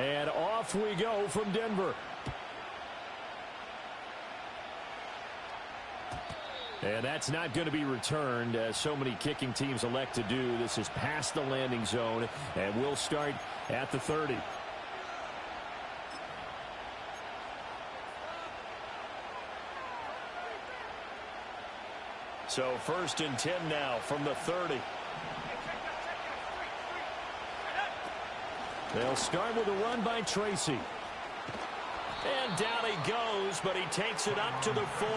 And off we go from Denver. And that's not going to be returned, as so many kicking teams elect to do. This is past the landing zone, and we'll start at the 30. So 1st and 10 now from the 30. They'll start with a run by Tracy. And down he goes, but he takes it up to the 40.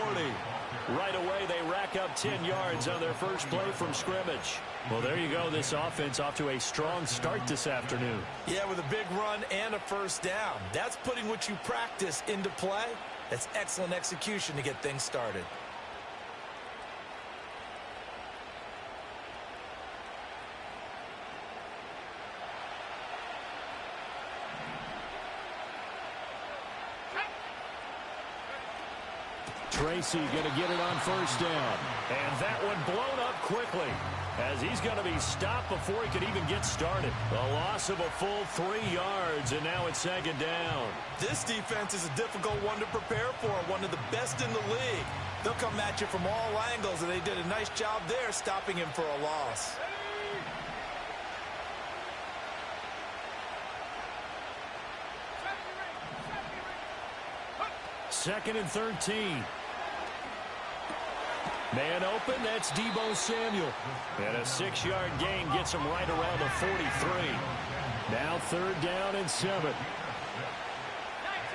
Right away, they rack up 10 yards on their first play from scrimmage. Well, there you go. This offense off to a strong start this afternoon. Yeah, with a big run and a first down. That's putting what you practice into play. That's excellent execution to get things started. Tracy going to get it on first down. And that one blown up quickly, as he's going to be stopped before he could even get started. A loss of a full 3 yards, and now it's 2nd down. This defense is a difficult one to prepare for, one of the best in the league. They'll come at you from all angles, and they did a nice job there stopping him for a loss. Second and 13. Man open, that's Deebo Samuel. And a 6-yard gain gets him right around the 43. Now 3rd down and 7.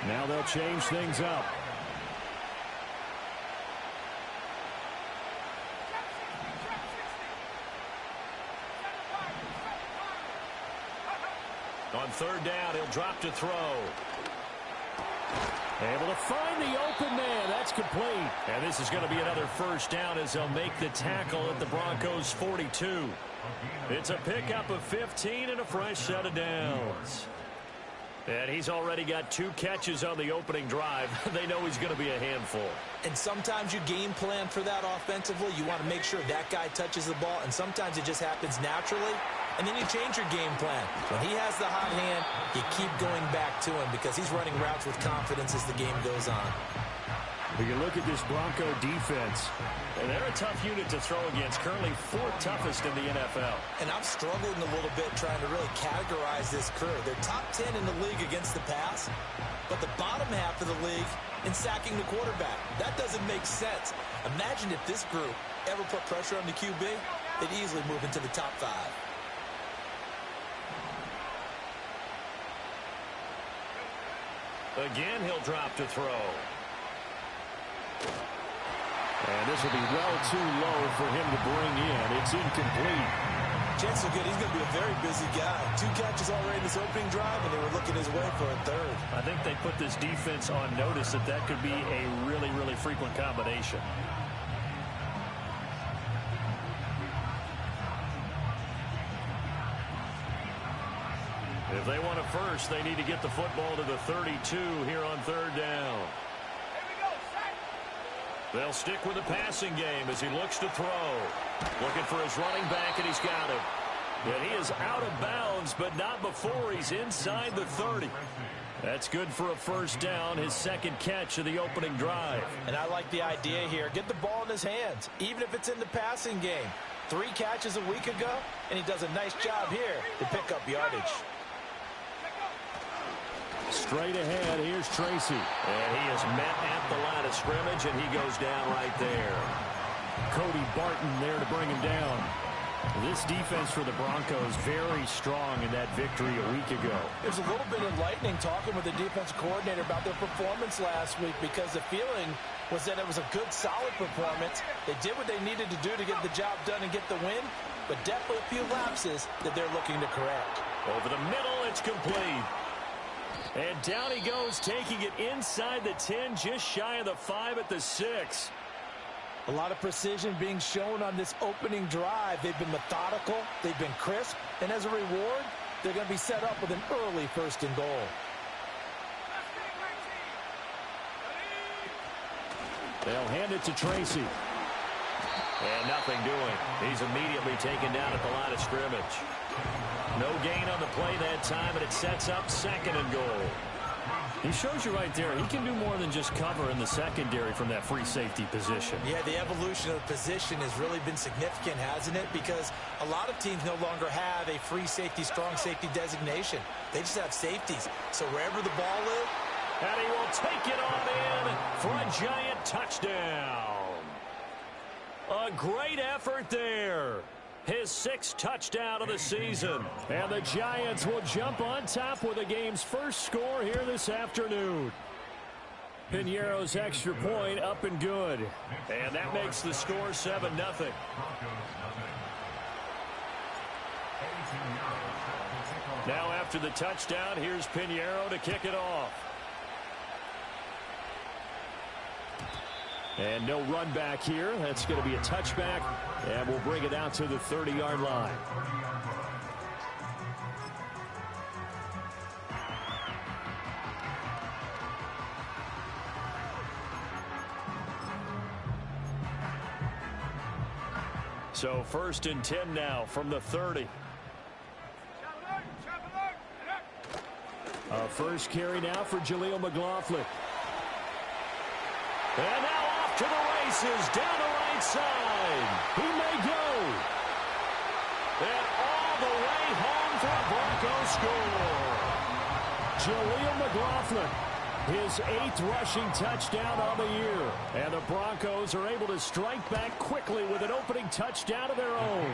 Now they'll change things up. On 3rd down, he'll drop to throw. Able to find the open man. That's complete. And this is going to be another first down as they'll make the tackle at the Broncos 42. It's a pickup of 15 and a fresh set of downs. And he's already got 2 catches on the opening drive. They know he's going to be a handful. And sometimes you game plan for that offensively. You want to make sure that guy touches the ball, and sometimes it just happens naturally. And then you change your game plan. When he has the hot hand, you keep going back to him because he's running routes with confidence as the game goes on. When you look at this Bronco defense, and they're a tough unit to throw against, currently 4th toughest in the NFL. And I'm struggling a little bit trying to really categorize this crew. They're top 10 in the league against the pass, but the bottom half of the league in sacking the quarterback. That doesn't make sense. Imagine if this group ever put pressure on the QB, they'd easily move into the top 5. Again, he'll drop to throw. And this will be well too low for him to bring in. It's incomplete. Chances are good he's going to be a very busy guy. 2 catches already in this opening drive, and they were looking his way for a 3rd. I think they put this defense on notice that that could be a really, really frequent combination. If they want a first, they need to get the football to the 32 here on 3rd down. They'll stick with the passing game as he looks to throw. Looking for his running back, and he's got him. And he is out of bounds, but not before he's inside the 30. That's good for a first down, his 2nd catch of the opening drive. And I like the idea here. Get the ball in his hands, even if it's in the passing game. 3 catches a week ago, and he does a nice job here to pick up yardage. Straight ahead, here's Tracy. And he is met at the line of scrimmage, and he goes down right there. Cody Barton there to bring him down. This defense for the Broncos very strong in that victory a week ago. It was a little bit enlightening talking with the defensive coordinator about their performance last week, because the feeling was that it was a good, solid performance. They did what they needed to do to get the job done and get the win, but definitely a few lapses that they're looking to correct. Over the middle, it's complete. And down he goes, taking it inside the 10, just shy of the 5 at the 6. A lot of precision being shown on this opening drive. They've been methodical, they've been crisp, and as a reward, they're going to be set up with an early 1st and goal. They'll hand it to Tracy. And nothing doing. He's immediately taken down at the line of scrimmage. No gain on the play that time, and it sets up 2nd and goal. He shows you right there, he can do more than just cover in the secondary from that free safety position. Yeah, the evolution of the position has really been significant, hasn't it? Because a lot of teams no longer have a free safety, strong safety designation. They just have safeties. So wherever the ball is, and he will take it on in for a Giant touchdown. A great effort there. His 6th touchdown of the season. And the Giants will jump on top with the game's first score here this afternoon. Piñeiro's extra point up and good. And that makes the score 7-0. Now after the touchdown, here's Piñeiro to kick it off. And no run back here. That's going to be a touchback. And we'll bring it out to the 30-yard line. So 1st and 10 now from the 30. First carry now for Jaleel McLaughlin. And now off to the races, down the right side. He may go. And all the way home for a Broncos score. Jaleel McLaughlin, his 8th rushing touchdown on the year. And the Broncos are able to strike back quickly with an opening touchdown of their own.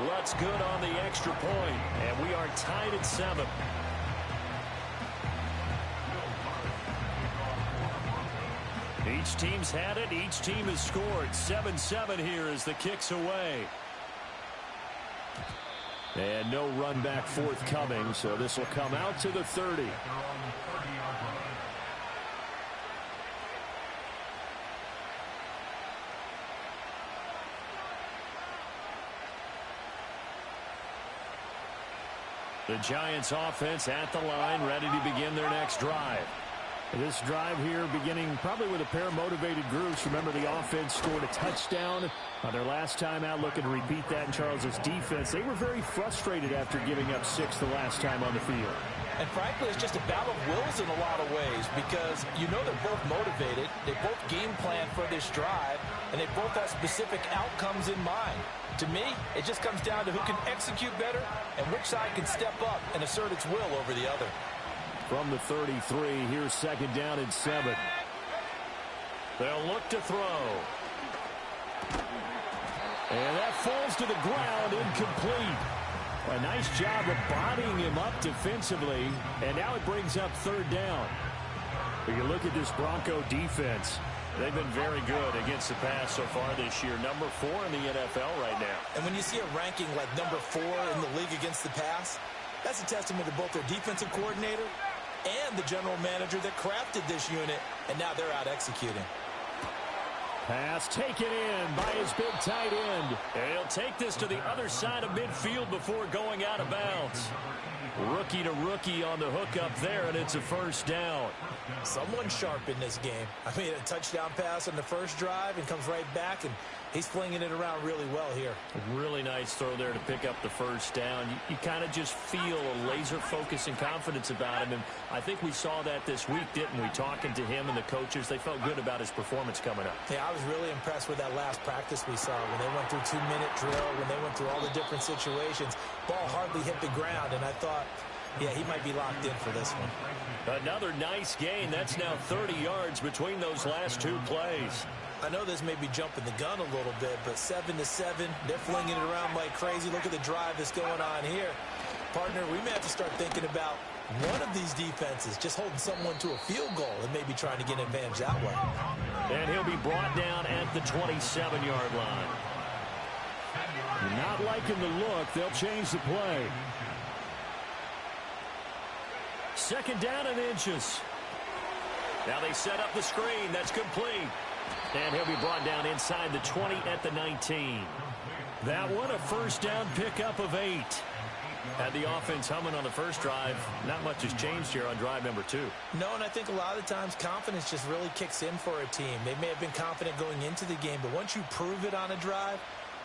Lutz good on the extra point, and we are tied at 7. Each team's had it. Each team has scored. 7-7 here as the kick's away. And no run back forthcoming, so this will come out to the 30. The Giants offense at the line, ready to begin their next drive. This drive here beginning probably with a pair of motivated groups. Remember, the offense scored a touchdown on their last time out, looking to repeat that in Charles's defense. They were very frustrated after giving up 6 the last time on the field. And frankly, it's just a battle of wills in a lot of ways because you know they're both motivated. They both game plan for this drive, and they both have specific outcomes in mind. To me, it just comes down to who can execute better and which side can step up and assert its will over the other. From the 33, here's 2nd down and 7. They'll look to throw. And that falls to the ground, incomplete. A nice job of bodying him up defensively, and now it brings up 3rd down. When you look at this Bronco defense, they've been very good against the pass so far this year. Number 4 in the NFL right now. And when you see a ranking like number 4 in the league against the pass, that's a testament to both their defensive coordinator and the general manager that crafted this unit, and now they're out executing. Pass taken in by his big tight end. And he'll take this to the other side of midfield before going out of bounds. Rookie to rookie on the hook up there, and it's a 1st down. Someone sharp in this game. I mean, a touchdown pass on the first drive and comes right back, and he's flinging it around really well here. A really nice throw there to pick up the 1st down. You kind of just feel a laser focus and confidence about him, and I think we saw that this week, didn't we? Talking to him and the coaches, they felt good about his performance coming up. Yeah, I was really impressed with that last practice we saw when they went through 2-minute drill, when they went through all the different situations. Ball hardly hit the ground, and I thought, yeah, he might be locked in for this one. Another nice gain. That's now 30 yards between those last 2 plays. I know this may be jumping the gun a little bit, but 7-7, they're flinging it around like crazy. Look at the drive that's going on here. Partner, we may have to start thinking about one of these defenses just holding someone to a field goal and maybe trying to get an advantage that way. And he'll be brought down at the 27-yard line. Not liking the look. They'll change the play. 2nd down and inches. Now they set up the screen. That's complete. And he'll be brought down inside the 20 at the 19. That one, a 1st down pickup of 8. Had the offense humming on the first drive. Not much has changed here on drive number 2. No, and I think a lot of the times confidence just really kicks in for a team. They may have been confident going into the game, but once you prove it on a drive,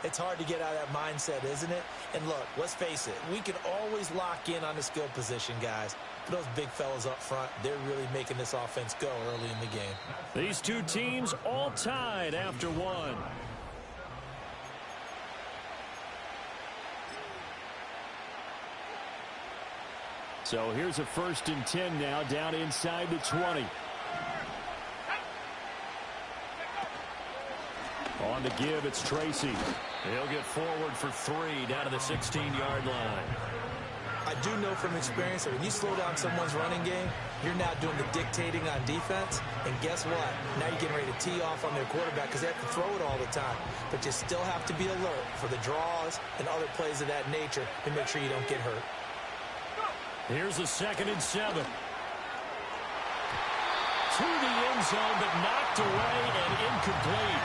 It's hard to get out of that mindset, isn't it? And look, let's face it, we can always lock in on the skill position, guys. But those big fellas up front, they're really making this offense go early in the game. These two teams all tied after one. So here's a 1st and 10 now, down inside the 20. On the give, it's Tracy. He'll get forward for 3 down to the 16-yard line. I do know from experience that when you slow down someone's running game, you're now doing the dictating on defense. And guess what? Now you're getting ready to tee off on their quarterback because they have to throw it all the time. But you still have to be alert for the draws and other plays of that nature to make sure you don't get hurt. Here's a 2nd and 7. To the end zone, but knocked away and incomplete.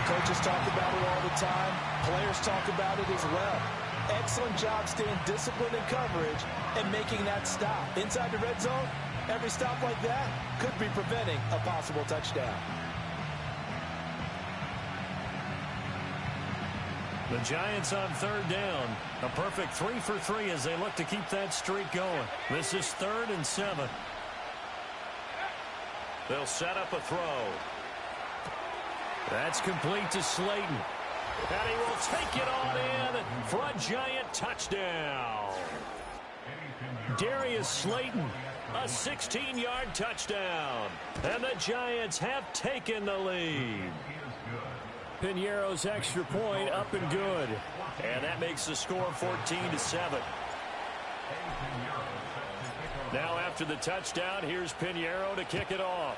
Coaches talk about it all the time. Players talk about it as well. Excellent job staying disciplined in coverage and making that stop. Inside the red zone, every stop like that could be preventing a possible touchdown. The Giants on 3rd down. A perfect 3 for 3 as they look to keep that streak going. This is 3rd and 7. They'll set up a throw. That's complete to Slayton. And he will take it on in for a Giant touchdown. Darius Slayton, a 16-yard touchdown. And the Giants have taken the lead. Piñeiro's extra point up and good. And that makes the score 14-7. Now after the touchdown, here's Piñeiro to kick it off.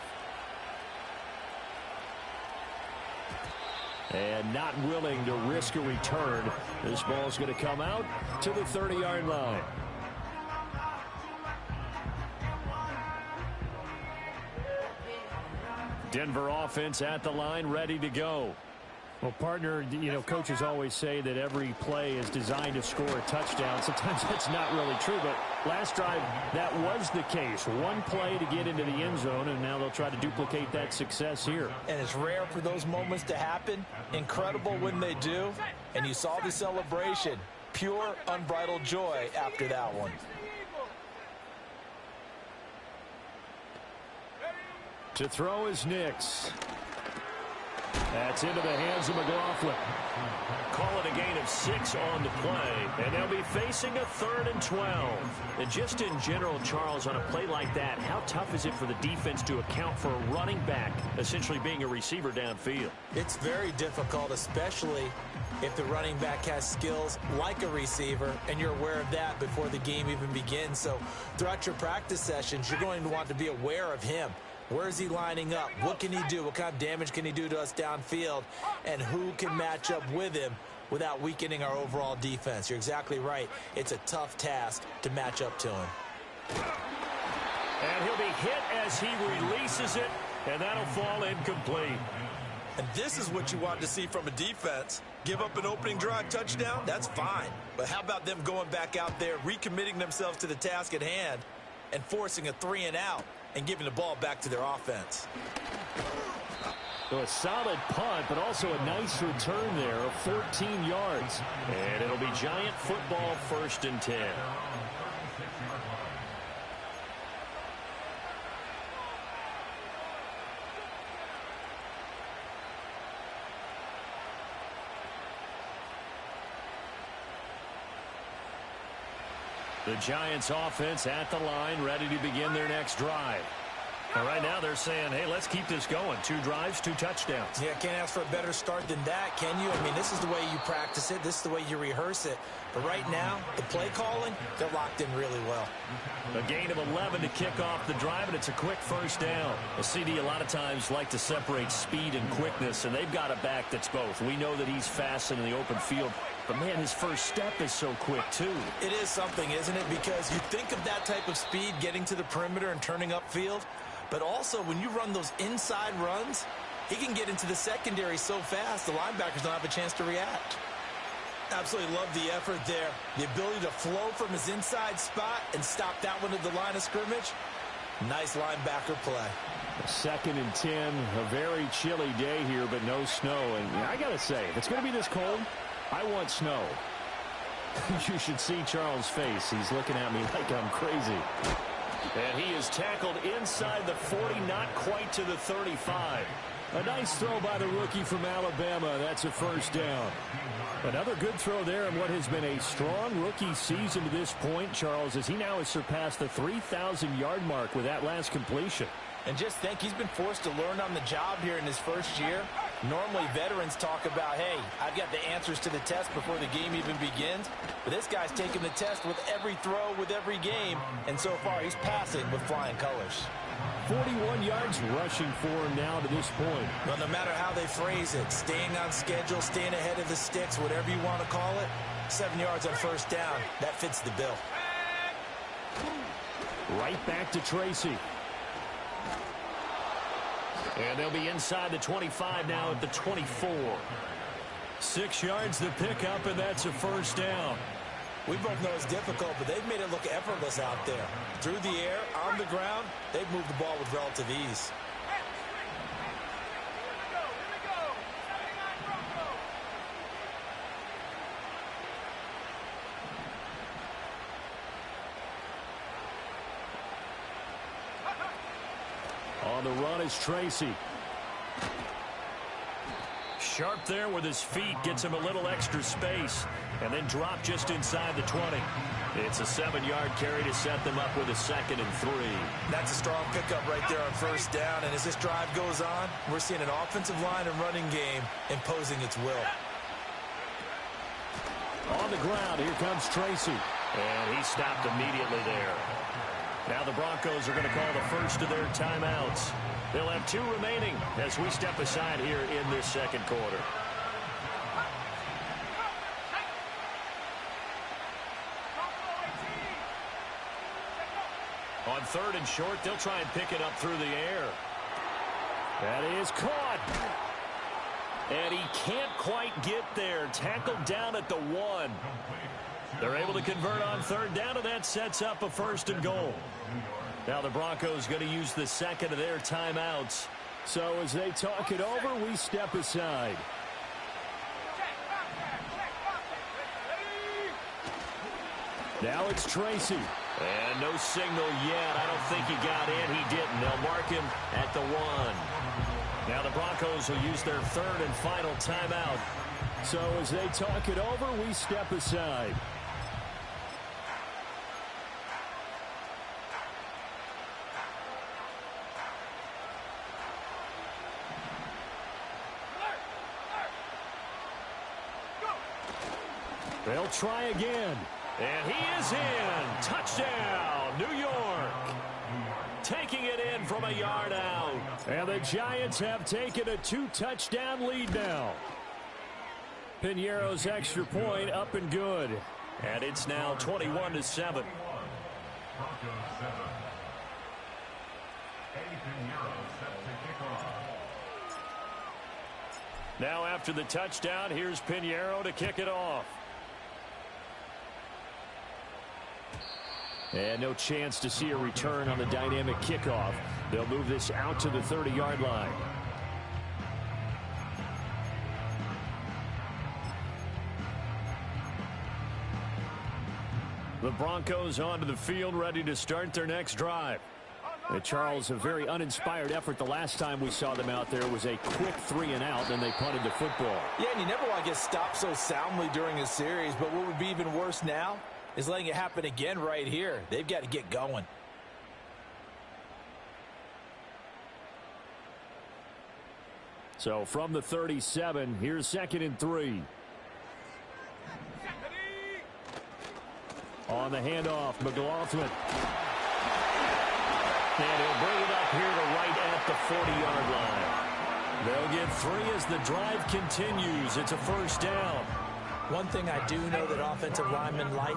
And not willing to risk a return. This ball's going to come out to the 30-yard line. Denver offense at the line, ready to go. Well, partner, coaches always say that every play is designed to score a touchdown. Sometimes that's not really true, but last drive, that was the case. One play to get into the end zone, and now they'll try to duplicate that success here. And it's rare for those moments to happen. Incredible when they do. And you saw the celebration. Pure, unbridled joy after that one. To throw is Nix. That's into the hands of McLaughlin. Call it a gain of 6 on the play, and they'll be facing a 3rd and 12. And just in general, Charles, on a play like that, how tough is it for the defense to account for a running back essentially being a receiver downfield? It's very difficult, especially if the running back has skills like a receiver, and you're aware of that before the game even begins. So throughout your practice sessions, you're going to want to be aware of him. Where is he lining up? What can he do? What kind of damage can he do to us downfield? And who can match up with him without weakening our overall defense? You're exactly right. It's a tough task to match up to him. And he'll be hit as he releases it, and that'll fall incomplete. And this is what you want to see from a defense. Give up an opening drive touchdown, that's fine. But how about them going back out there, recommitting themselves to the task at hand, and forcing a 3 and out? And giving the ball back to their offense. So a solid punt, but also a nice return there of 14 yards. And it'll be Giant football, 1st and 10. The Giants offense at the line, ready to begin their next drive. And right now they're saying, hey, let's keep this going. 2 drives, 2 touchdowns. Yeah, can't ask for a better start than that, can you? I mean, this is the way you practice it. This is the way you rehearse it. But right now, the play calling, they're locked in really well. A gain of 11 to kick off the drive, and it's a quick 1st down. A CD a lot of times like to separate speed and quickness, and they've got a back that's both. We know that he's fast in the open field, but, man, his first step is so quick, too. It is something, isn't it? Because you think of that type of speed getting to the perimeter and turning upfield, but also when you run those inside runs, he can get into the secondary so fast the linebackers don't have a chance to react. Absolutely love the effort there. The ability to flow from his inside spot and stop that one at the line of scrimmage. Nice linebacker play. 2nd and 10, a very chilly day here, but no snow. And I got to say, if it's going to be this cold, I want snow. You should see Charles' face. He's looking at me like I'm crazy. And he is tackled inside the 40, not quite to the 35. A nice throw by the rookie from Alabama. That's a first down. Another good throw there in what has been a strong rookie season to this point, Charles, as he now has surpassed the 3,000-yard mark with that last completion. And just think, he's been forced to learn on the job here in his first year. Normally, veterans talk about, hey, I've got the answers to the test before the game even begins. But this guy's taking the test with every throw, with every game. And so far, he's passing with flying colors. 41 yards rushing for him now to this point. Well, no matter how they phrase it, staying on schedule, staying ahead of the sticks, whatever you want to call it, 7 yards on first down, that fits the bill. Right back to Tracy. And they'll be inside the 25 now at the 24. 6 yards the pickup, and that's a first down. We both know it's difficult, but they've made it look effortless out there. Through the air, on the ground, they've moved the ball with relative ease. On the run is Tracy. Sharp there with his feet, gets him a little extra space, and then drop just inside the 20. It's a 7-yard carry to set them up with a 2nd and 3. That's a strong pickup right there on first down, and as this drive goes on, we're seeing an offensive line and running game imposing its will. On the ground, here comes Tracy. And he stopped immediately there. Now the Broncos are going to call the first of their timeouts. They'll have 2 remaining as we step aside here in this second quarter. On 3rd and short, they'll try and pick it up through the air. That is caught. And he can't quite get there. Tackled down at the 1. They're able to convert on 3rd down, and that sets up a 1st and goal. Now the Broncos going to use the 2nd of their timeouts. So as they talk it over, we step aside. Now it's Tracy. And no signal yet. I don't think he got in. He didn't. They'll mark him at the 1. Now the Broncos will use their 3rd and final timeout. So as they talk it over, we step aside. They'll try again. And he is in. Touchdown, New York. Taking it in from a yard out. And the Giants have taken a 2-touchdown lead now. Piñeiro's extra point up and good. And it's now 21-7. Now after the touchdown, here's Piñeiro to kick it off. And no chance to see a return on the dynamic kickoff. They'll move this out to the 30-yard line. The Broncos onto the field, ready to start their next drive. Charles, a very uninspired effort the last time we saw them out there was a quick 3-and-out, then they punted the football. Yeah, and you never want to get stopped so soundly during a series, but what would be even worse now is letting it happen again right here. They've got to get going. So from the 37, here's 2nd and 3. On the handoff, McLaughlin. And he'll bring it up here to right at the 40-yard line. They'll get 3 as the drive continues. It's a first down. One thing I do know that offensive linemen like,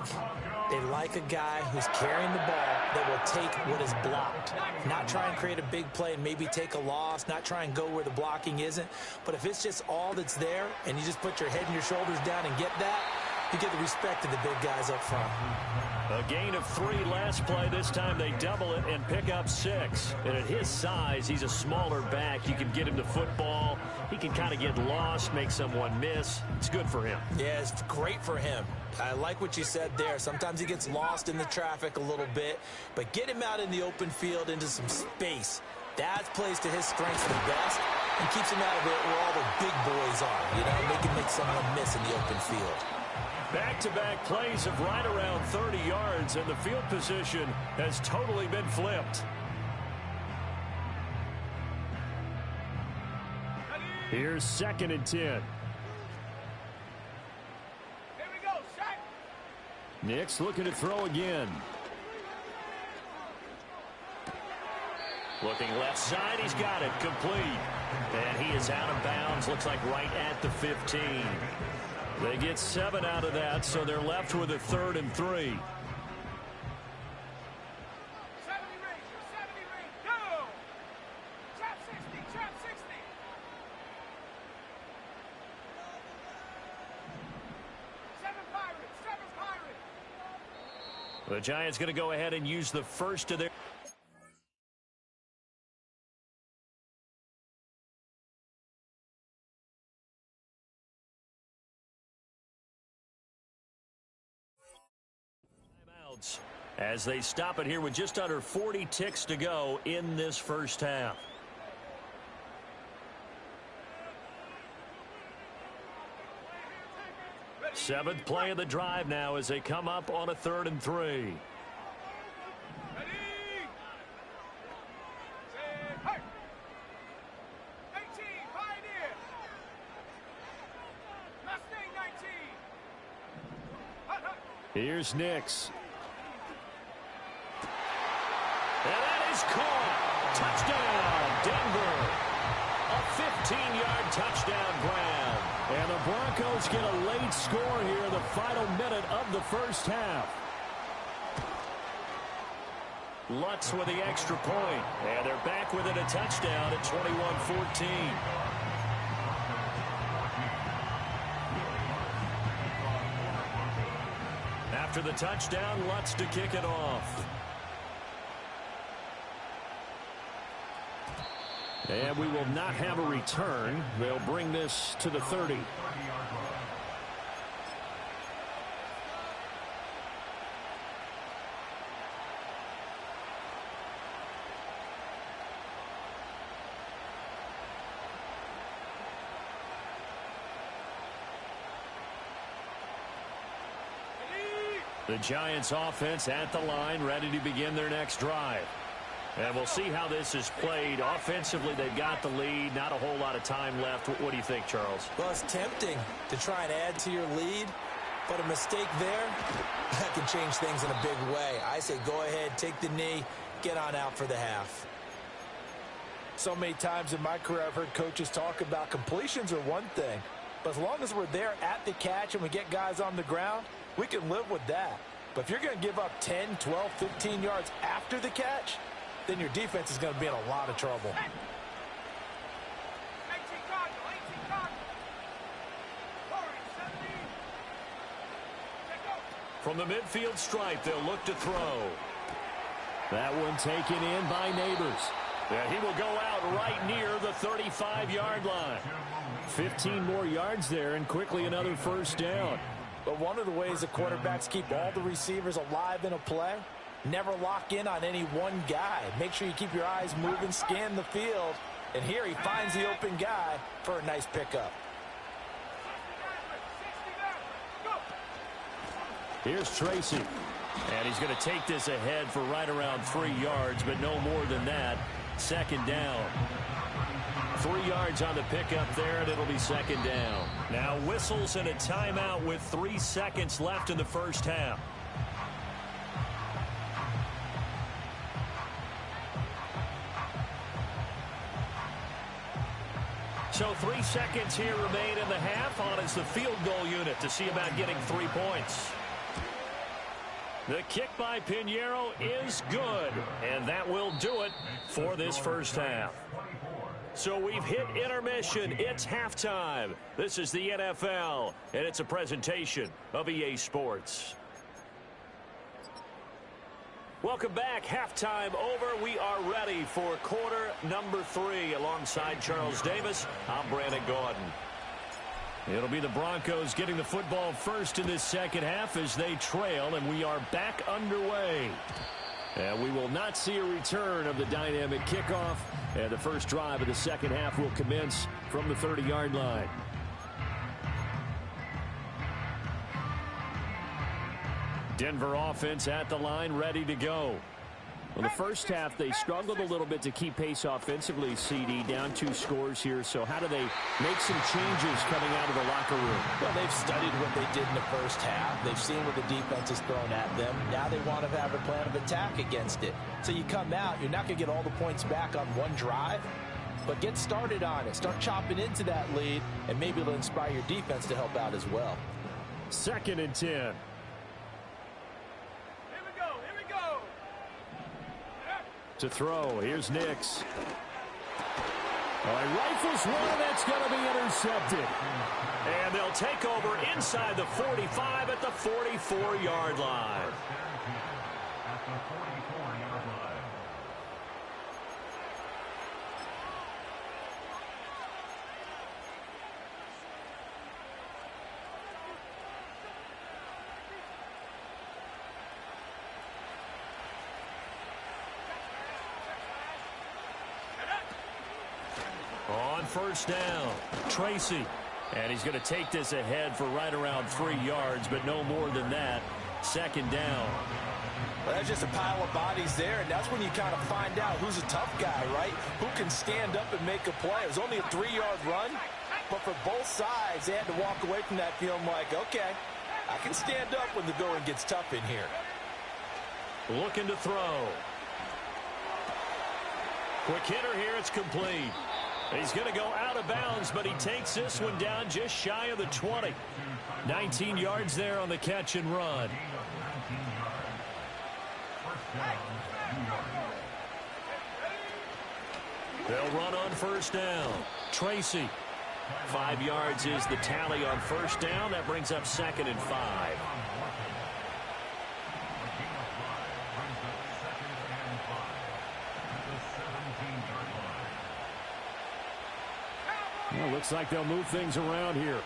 they like a guy who's carrying the ball that will take what is blocked. Not try and create a big play and maybe take a loss, not try and go where the blocking isn't. But if it's just all that's there and you just put your head and your shoulders down and get that, you get the respect of the big guys up front. A gain of 3 last play. This time they double it and pick up 6. And at his size, he's a smaller back. You can get him the football. He can kind of get lost, make someone miss. It's good for him. Yeah, it's great for him. I like what you said there. Sometimes he gets lost in the traffic a little bit, but get him out in the open field into some space. That plays to his strengths the best and keeps him out of it where all the big boys are. You know, they can make someone miss in the open field. Back-to-back plays of right around 30 yards, and the field position has totally been flipped. Here's 2nd and 10. Here we go, Shaq. Nix looking to throw again. Looking left side, he's got it, complete. And he is out of bounds, looks like right at the 15. They get 7 out of that, so they're left with a 3rd and 3. 70 ring, 70 ring, go! Trap 60, trap 60. 7 Pirates, 7 Pirates. The Giants going to go ahead and use the first of their... as they stop it here with just under 40 ticks to go in this first half. Seventh play of the drive now as they come up on a 3rd and 3. Ready? Set, hey! 18, Pioneer! Mustang 19! Hut, hut. Here's Nix. And that is caught. Touchdown, Denver. A 15-yard touchdown grab. And the Broncos get a late score here in the final minute of the first half. Lutz with the extra point. And they're back within a touchdown at 21-14. After the touchdown, Lutz to kick it off. And we will not have a return. They'll bring this to the 30. The Giants offense at the line, ready to begin their next drive. And we'll see how this is played. Offensively, they've got the lead. Not a whole lot of time left. What do you think, Charles? Well, it's tempting to try and add to your lead, but a mistake there, that can change things in a big way. I say go ahead, take the knee, get on out for the half. So many times in my career, I've heard coaches talk about completions are one thing, but as long as we're there at the catch and we get guys on the ground, we can live with that. But if you're going to give up 10, 12, 15 yards after the catch, then your defense is going to be in a lot of trouble. 18 Cardinal, 18 Cardinal. 70. Let go. From the midfield stripe, they'll look to throw. That one taken in by Neighbors. And he will go out right near the 35-yard line. 15 more yards there, and quickly another first down. But one of the ways the quarterbacks keep all the receivers alive in a play, never lock in on any one guy. Make sure you keep your eyes moving, scan the field. And here he finds the open guy for a nice pickup. Here's Tracy. And he's going to take this ahead for right around 3 yards, but no more than that. Second down. 3 yards on the pickup there, and it'll be second down. Now whistles and a timeout with 3 seconds left in the first half. So 3 seconds here remain in the half. On is the field goal unit to see about getting 3 points. The kick by Pinheiro is good, and that will do it for this first half. So we've hit intermission. It's halftime. This is the NFL, and it's a presentation of EA Sports. Welcome back. Halftime over. We are ready for quarter number 3. Alongside Charles Davis, I'm Brandon Gaudin. It'll be the Broncos getting the football first in this second half as they trail, and we are back underway. And we will not see a return of the dynamic kickoff, and the first drive of the second half will commence from the 30-yard line. Denver offense at the line, ready to go. Well, the first half, they struggled a little bit to keep pace offensively, CD, down 2 scores here. So how do they make some changes coming out of the locker room? Well, they've studied what they did in the first half. They've seen what the defense has thrown at them. Now they want to have a plan of attack against it. So you come out, you're not going to get all the points back on one drive, but get started on it. Start chopping into that lead, and maybe it'll inspire your defense to help out as well. 2nd and 10. To throw, here's Nix. He rifles one, that's going to be intercepted. And they'll take over inside the 45 at the 44-yard line. On first down, Tracy. And he's going to take this ahead for right around 3 yards, but no more than that. 2nd down. Well, that's just a pile of bodies there, and that's when you kind of find out who's a tough guy, right? Who can stand up and make a play. It was only a 3-yard run, but for both sides, they had to walk away from that feeling like, okay, I can stand up when the going gets tough in here. Looking to throw. Quick hitter here, it's complete. He's going to go out of bounds, but he takes this one down just shy of the 20. 19 yards there on the catch and run. They'll run on first down. Tracy. 5 yards is the tally on first down. That brings up 2nd and 5. Well, looks like they'll move things around here.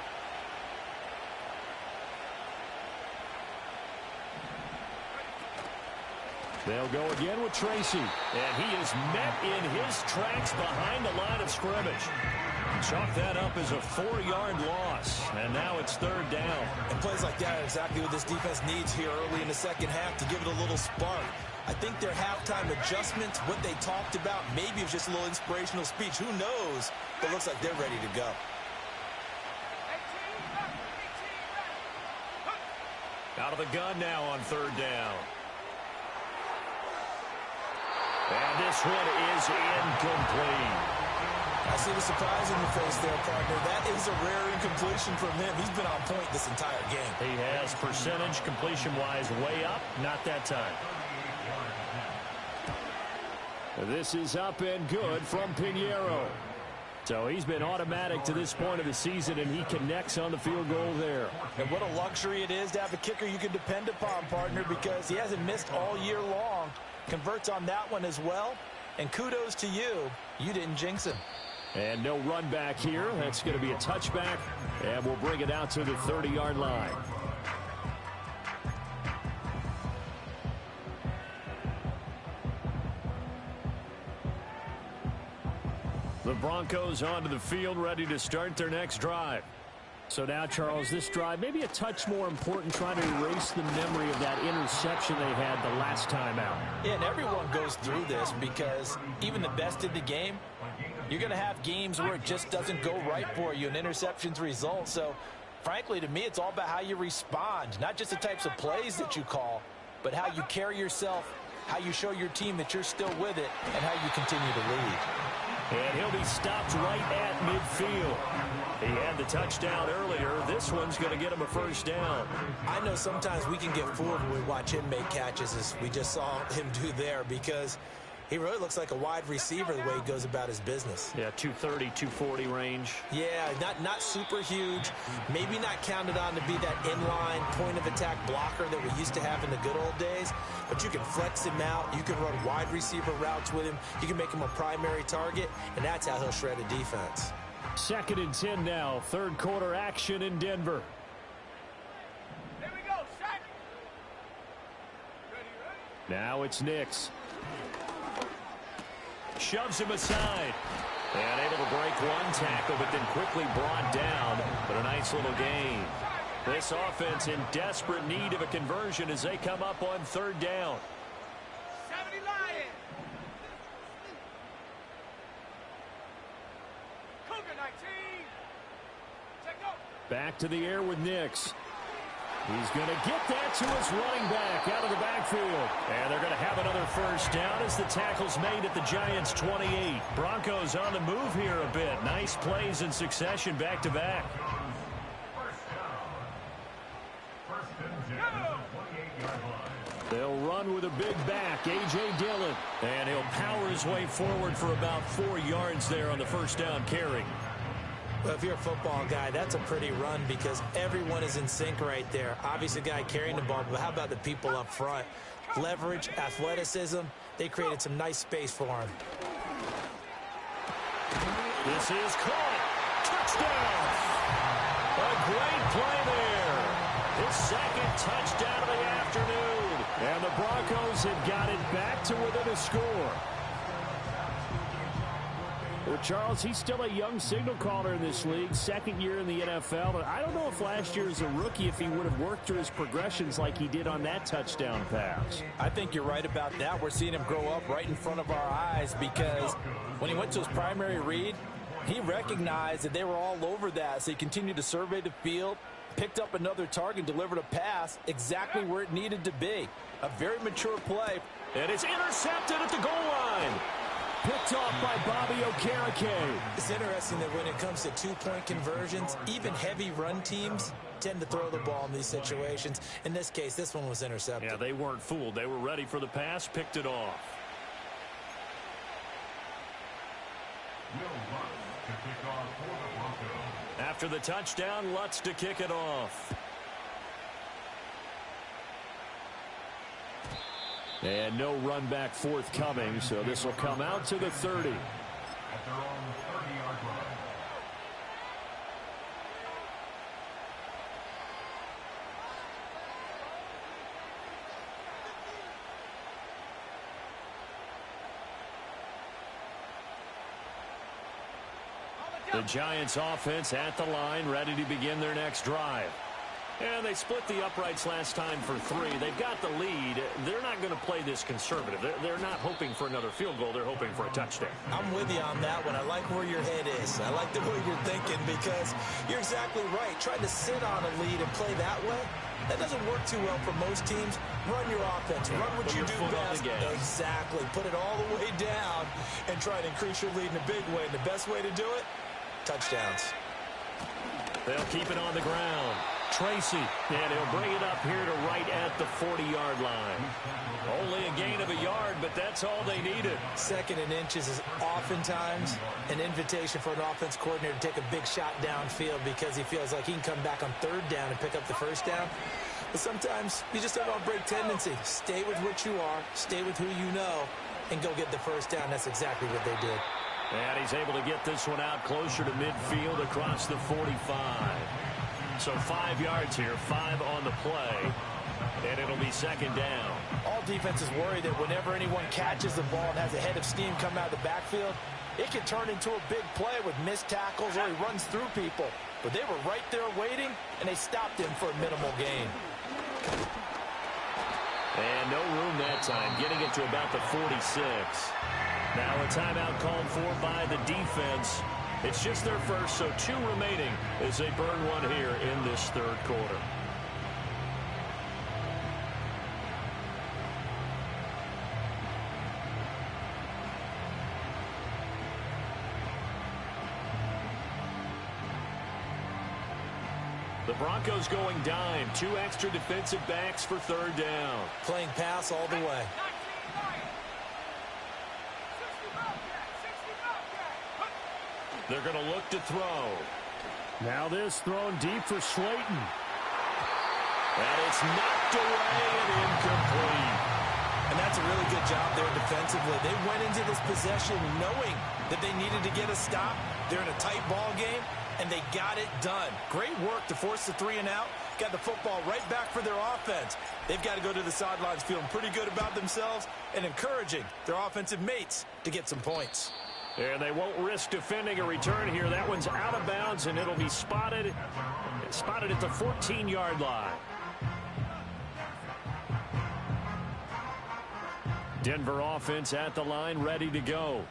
They'll go again with Tracy. And he is met in his tracks behind the line of scrimmage. Chalk that up as a 4-yard loss. And now it's 3rd down. And plays like that are exactly what this defense needs here early in the second half to give it a little spark. I think their halftime adjustment, what they talked about, maybe it's just a little inspirational speech. Who knows? But it looks like they're ready to go. Out of the gun now on 3rd down. And this one is incomplete. I see the surprise in your face there, partner. That is a rare incompletion from him. He's been on point this entire game. He has percentage completion-wise way up. Not that time. This is up and good from Pinheiro. So he's been automatic to this point of the season, and he connects on the field goal there. And what a luxury it is to have a kicker you can depend upon, partner, because he hasn't missed all year long. Converts on that one as well. And kudos to you. You didn't jinx him. And no run back here. That's going to be a touchback, and we'll bring it out to the 30-yard line. The Broncos onto the field, ready to start their next drive. So now, Charles, this drive maybe a touch more important, trying to erase the memory of that interception they had the last time out. Yeah, and everyone goes through this because even the best in the game, you're going to have games where it just doesn't go right for you, and interceptions result. So, frankly, to me, it's all about how you respond, not just the types of plays that you call, but how you carry yourself, how you show your team that you're still with it, and how you continue to lead. And he'll be stopped right at midfield. He had the touchdown earlier. This one's going to get him a first down. I know sometimes we can get fooled when we watch him make catches, as we just saw him do there, because He really looks like a wide receiver the way he goes about his business. Yeah, 230, 240 range. Yeah, not super huge. Maybe not counted on to be that inline point-of-attack blocker that we used to have in the good old days. But you can flex him out. You can run wide receiver routes with him. You can make him a primary target, and that's how he'll shred a defense. 2nd and 10 now. Third quarter action in Denver. Here we go, set. Ready. Now it's Nix. Shoves him aside. And able to break one tackle, but then quickly brought down. But a nice little gain. This offense in desperate need of a conversion as they come up on 3rd down. 70 Lions. Cougar 19. Check go. Back to the air with Nix. He's going to get that to his running back out of the backfield. And they're going to have another first down as the tackle's made at the Giants' 28. Broncos on the move here a bit. Nice plays in succession back-to-back. They'll run with a big back, A.J. Dillon. And he'll power his way forward for about 4 yards there on the first down carry. Well, if you're a football guy, that's a pretty run because everyone is in sync right there. Obviously, the guy carrying the ball, but how about the people up front? Leverage, athleticism, they created some nice space for him. This is caught. Touchdown. A great play there. His 2nd touchdown of the afternoon. And the Broncos have got it back to within a score. Well, Charles, he's still a young signal caller in this league, 2nd year in the NFL. But I don't know if last year as a rookie, if he would have worked through his progressions like he did on that touchdown pass. I think you're right about that. We're seeing him grow up right in front of our eyes because when he went to his primary read, he recognized that they were all over that. So he continued to survey the field, picked up another target, delivered a pass exactly where it needed to be. A very mature play. And it's intercepted at the goal line. Picked off by Bobby Okereke. It's interesting that when it comes to two-point conversions, even heavy run teams tend to throw the ball in these situations. In this case, this one was intercepted. Yeah, they weren't fooled. They were ready for the pass, picked it off. After the touchdown, Lutz to kick it off. And no run back forthcoming, so this will come out to the 30. At their own 30-yard line. The Giants offense at the line, ready to begin their next drive. And they split the uprights last time for 3. They've got the lead. They're not going to play this conservative. They're not hoping for another field goal. They're hoping for a touchdown. I'm with you on that one. I like where your head is. I like the way you're thinking because you're exactly right. Trying to sit on a lead and play that way, that doesn't work too well for most teams. Run your offense. Run what you do best. Exactly. Put it all the way down and try to increase your lead in a big way. And the best way to do it, touchdowns. They'll keep it on the ground. Tracy, and he'll bring it up here to right at the 40-yard line. Only a gain of a yard, but that's all they needed. 2nd and inches is oftentimes an invitation for an offense coordinator to take a big shot downfield because he feels like he can come back on 3rd down and pick up the first down. But sometimes you just have a break tendency. Stay with what you are, stay with who you know, and go get the first down. That's exactly what they did. And he's able to get this one out closer to midfield across the 45. So 5 yards here, 5 on the play, and it'll be 2nd down. All defenses worry that whenever anyone catches the ball and has a head of steam come out of the backfield, it can turn into a big play with missed tackles or he runs through people. But they were right there waiting, and they stopped him for a minimal gain. And no room that time, getting it to about the 46. Now a timeout called for by the defense. It's just their first, so 2 remaining as they burn one here in this 3rd quarter. The Broncos going dime. 2 extra defensive backs for 3rd down. Playing pass all the way. They're going to look to throw. Now this thrown deep for Slayton. And it's knocked away and incomplete. And that's a really good job there defensively. They went into this possession knowing that they needed to get a stop. They're in a tight ball game, and they got it done. Great work to force the 3 and out. Got the football right back for their offense. They've got to go to the sidelines feeling pretty good about themselves and encouraging their offensive mates to get some points. And they won't risk defending a return here. That one's out of bounds, and it'll be spotted at the 14-yard line. Denver offense at the line, ready to go.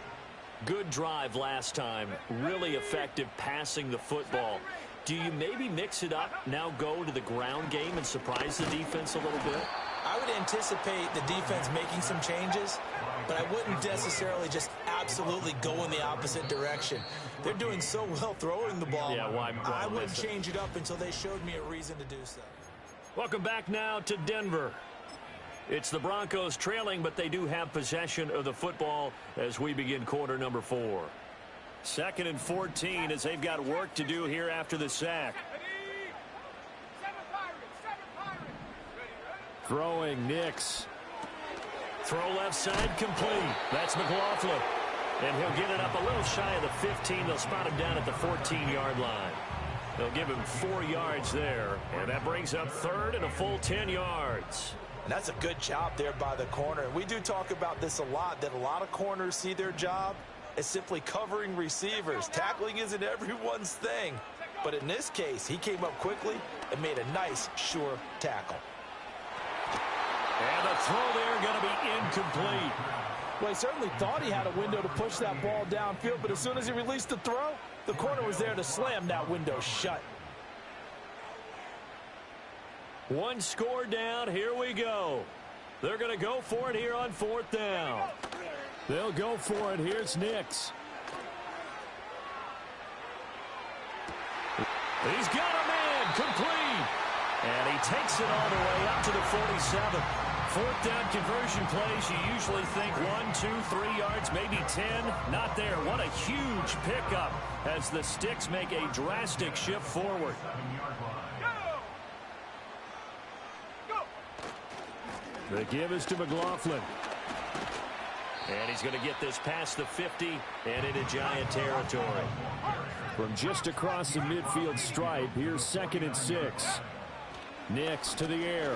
Good drive last time. Really effective passing the football. Do you maybe mix it up, now go to the ground game and surprise the defense a little bit? I would anticipate the defense making some changes, but I wouldn't necessarily just absolutely go in the opposite direction. They're doing so well throwing the ball. Yeah, why I wouldn't miss it? change it up until they showed me a reason to do so. Welcome back now to Denver. It's the Broncos trailing, but they do have possession of the football as we begin quarter number 4. 2nd and 14 as they've got work to do here after the sack. Seven Pirates. Ready. Throwing Nix. Throw left side complete. That's McLaughlin. And he'll get it up a little shy of the 15. They'll spot him down at the 14-yard line. They'll give him 4 yards there. And that brings up 3rd and a full 10 yards. And that's a good job there by the corner. And we do talk about this a lot, that a lot of corners see their job as simply covering receivers. Tackling isn't everyone's thing. But in this case, he came up quickly and made a nice, sure tackle. And the throw there going to be incomplete. Well, he certainly thought he had a window to push that ball downfield, but as soon as he released the throw, the corner was there to slam that window shut. One score down. Here we go. They're going to go for it here on 4th down. They'll go for it. Here's Nix. He's got a man complete. And he takes it all the way up to the 47. 4th down conversion plays, you usually think 1, 2, 3 yards, maybe 10. Not there. What a huge pickup as the Sticks make a drastic shift forward. The give is to McLaughlin. And he's going to get this past the 50 and into Giant territory. From just across the midfield stripe, here's 2nd and 6. Nix to the air.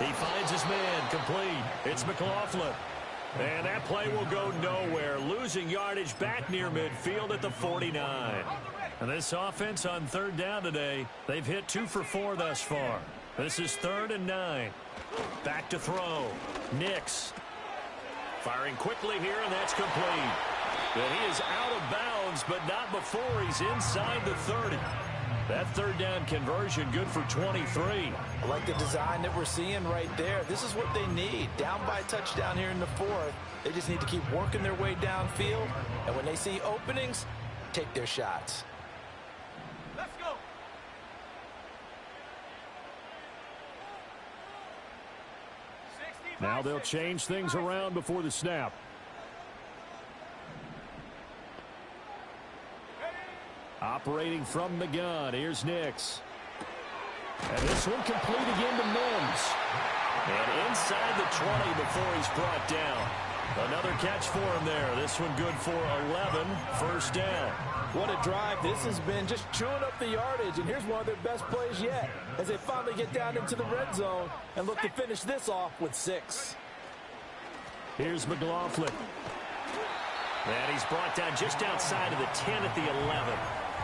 He finds his man complete. It's McLaughlin. And that play will go nowhere. Losing yardage back near midfield at the 49. And this offense on 3rd down today, they've hit 2 for 4 thus far. This is 3rd and 9. Back to throw. Nix. Firing quickly here, and that's complete. And he is out of bounds, but not before he's inside the 30. That 3rd down conversion good for 23. I like the design that we're seeing right there. This is what they need. Down by a touchdown here in the 4th. They just need to keep working their way downfield. And when they see openings, take their shots. Let's go. Now they'll change things around before the snap. Operating from the gun, here's Nix. And this one complete again to Mims. And inside the 20 before he's brought down. Another catch for him there. This one good for 11, 1st down. What a drive this has been, just chewing up the yardage. And here's one of their best plays yet as they finally get down into the red zone and look to finish this off with 6. Here's McLaughlin. And he's brought down just outside of the 10 at the 11.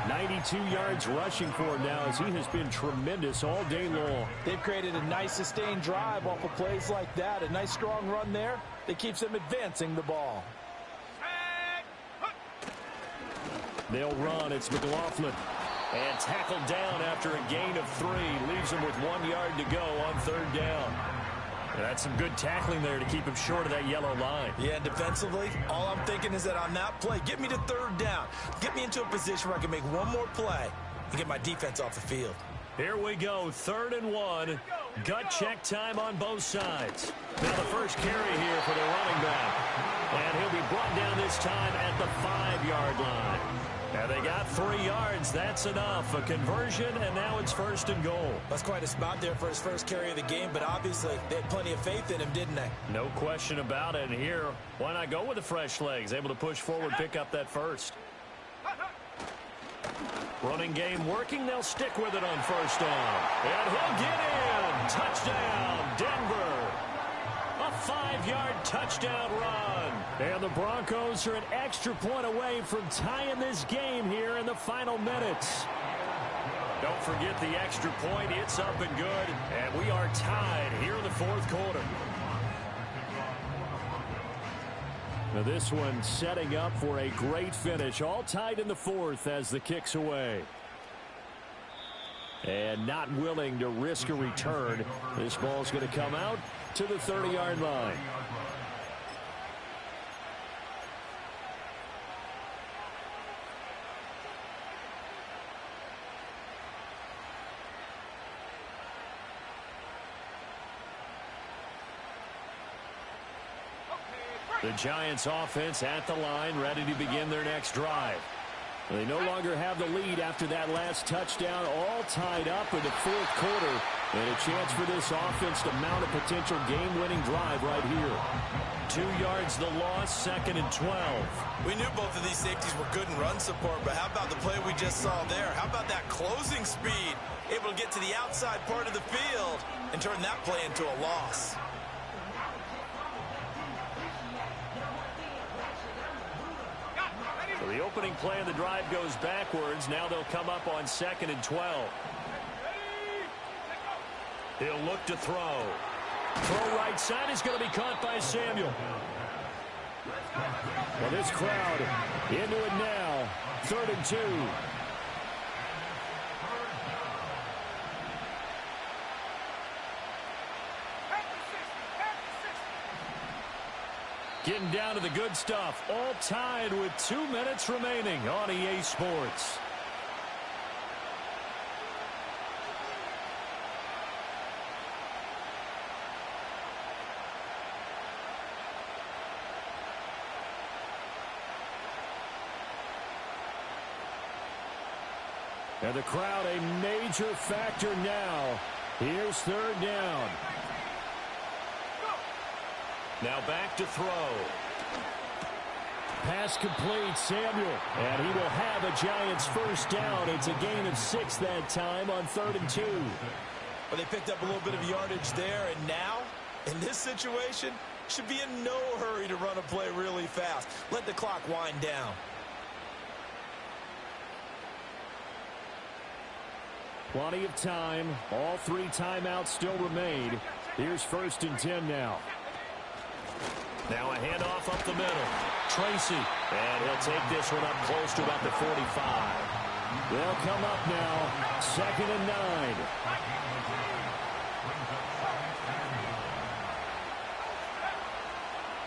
92 yards rushing for him now as he has been tremendous all day long. They've created a nice sustained drive off of plays like that. A nice strong run there that keeps them advancing the ball. They'll run. It's McLaughlin. And tackled down after a gain of 3. Leaves him with 1 yard to go on 3rd down. And that's some good tackling there to keep him short of that yellow line. Yeah, and defensively, all I'm thinking is that on that play, get me to 3rd down. Get me into a position where I can make one more play and get my defense off the field. Here we go, 3rd and 1. Gut check time on both sides. Now the first carry here for the running back. And he'll be brought down this time at the 5-yard line. And they got 3 yards. That's enough. A conversion, and now it's 1st and goal. That's quite a spot there for his first carry of the game, but obviously they had plenty of faith in him, didn't they? No question about it. And here, why not go with the fresh legs? Able to push forward, pick up that first. Running game working. They'll stick with it on 1st down. And he'll get in. Touchdown, Denver. A 5-yard touchdown run. And the Broncos are an extra point away from tying this game here in the final minutes. Don't forget the extra point. It's up and good. And we are tied here in the 4th quarter. Now this one setting up for a great finish. All tied in the 4th as the kick's away. And not willing to risk a return. This ball's going to come out to the 30-yard line. The Giants offense at the line, ready to begin their next drive. They no longer have the lead after that last touchdown, all tied up in the 4th quarter. And a chance for this offense to mount a potential game-winning drive right here. 2 yards the loss, 2nd and 12. We knew both of these safeties were good in run support, but how about the play we just saw there? How about that closing speed? Able to get to the outside part of the field and turn that play into a loss. So the opening play of the drive goes backwards. Now they'll come up on 2nd and 12. He'll look to throw. Throw right side is going to be caught by Samuel. Well, this crowd into it now. 3rd and 2. Getting down to the good stuff. All tied with 2 minutes remaining on EA Sports. And the crowd a major factor now. Here's 3rd down. Now back to throw. Pass complete, Samuel. And he will have a Giants 1st down. It's a gain of 6 that time on 3rd and 2. Well, they picked up a little bit of yardage there, and now, in this situation, should be in no hurry to run a play really fast. Let the clock wind down. Plenty of time. All 3 timeouts still remain. Here's 1st and 10 now. Now a handoff up the middle. Tracy. And he'll take this one up close to about the 45. They'll come up now. 2nd and 9.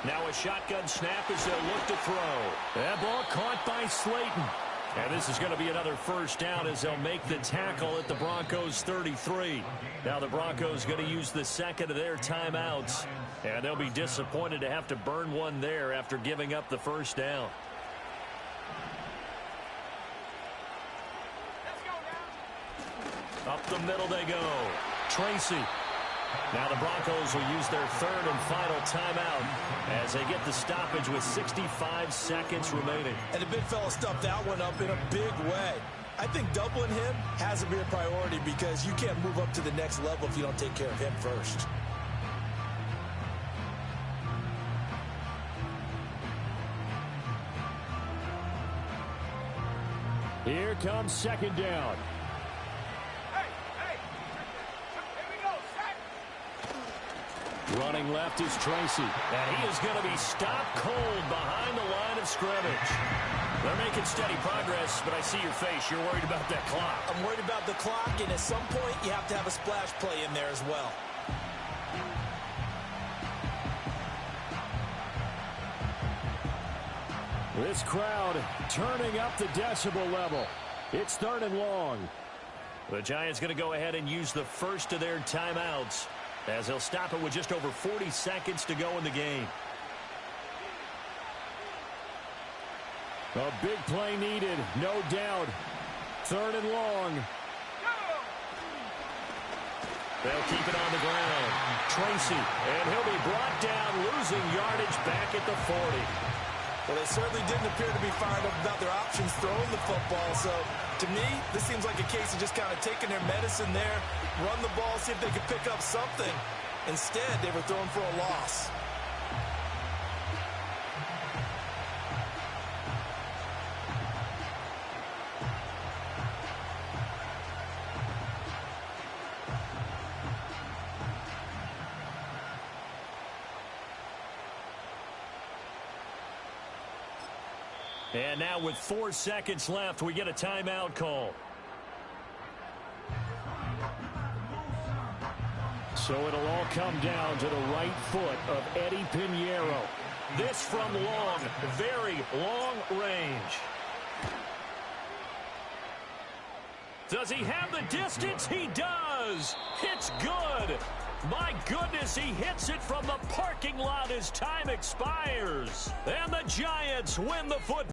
Now a shotgun snap as they'll look to throw. That ball caught by Slayton. And this is going to be another 1st down as they'll make the tackle at the Broncos 33. Now the Broncos going to use the 2nd of their timeouts. And they'll be disappointed to have to burn one there after giving up the 1st down. Up the middle they go. Tracy. Now the Broncos will use their 3rd and final timeout as they get the stoppage with 65 seconds remaining. And the big fella stuffed that one up in a big way. I think doubling him has to be a priority because you can't move up to the next level if you don't take care of him first. Here comes 2nd down. Running left is Tracy. And he is going to be stopped cold behind the line of scrimmage. They're making steady progress, but I see your face. You're worried about that clock. I'm worried about the clock, and at some point, you have to have a splash play in there as well. This crowd turning up the decibel level. It's 3rd and long. The Giants going to go ahead and use the 1st of their timeouts as they'll stop it with just over 40 seconds to go in the game. A big play needed, no doubt. 3rd and long. They'll keep it on the ground. Tracy, and he'll be brought down, losing yardage back at the 40. Well, they certainly didn't appear to be fired up about their options throwing the football. So, to me, this seems like a case of just kind of taking their medicine there, run the ball, see if they could pick up something. Instead, they were throwing for a loss. And now with 4 seconds left, we get a timeout call. So it'll all come down to the right foot of Eddie Pinheiro. This from long, very long range. Does he have the distance? He does. It's good. My goodness, he hits it from the parking lot as time expires. And the Giants win the football.